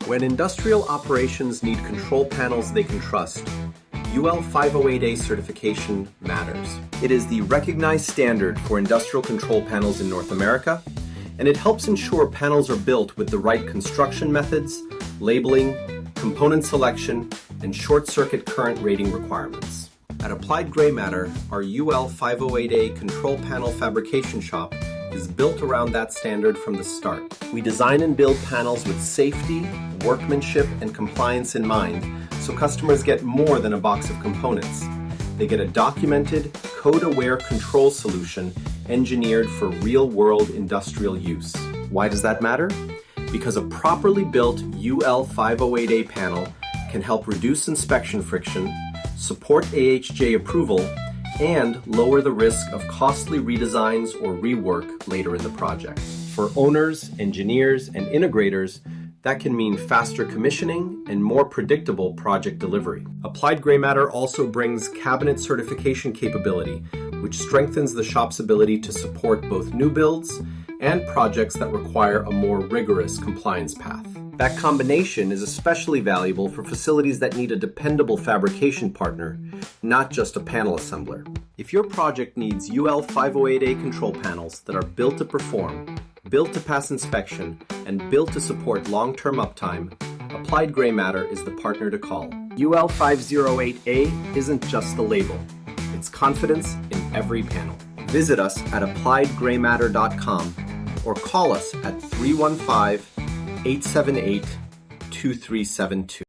When industrial operations need control panels they can trust, UL 508A certification matters. It is the recognized standard for industrial control panels in North America, and it helps ensure panels are built with the right construction methods, labeling, component selection, and short-circuit current rating requirements. At Applied Gray Matter, our UL 508A control panel fabrication shop is built around that standard from the start. We design and build panels with safety, workmanship, and compliance in mind, so customers get more than a box of components. They get a documented, code-aware control solution engineered for real-world industrial use. Why does that matter? Because a properly built UL 508A panel can help reduce inspection friction, support AHJ approval, and lower the risk of costly redesigns or rework later in the project. For owners, engineers, and integrators, that can mean faster commissioning and more predictable project delivery. Applied Gray Matter also brings cabinet certification capability, which strengthens the shop's ability to support both new builds and projects that require a more rigorous compliance path. That combination is especially valuable for facilities that need a dependable fabrication partner, not just a panel assembler. If your project needs UL 508A control panels that are built to perform, built to pass inspection, and built to support long-term uptime, Applied Gray Matter is the partner to call. UL 508A isn't just the label, it's confidence in every panel. Visit us at appliedgraymatter.com or call us at 315-878-2372.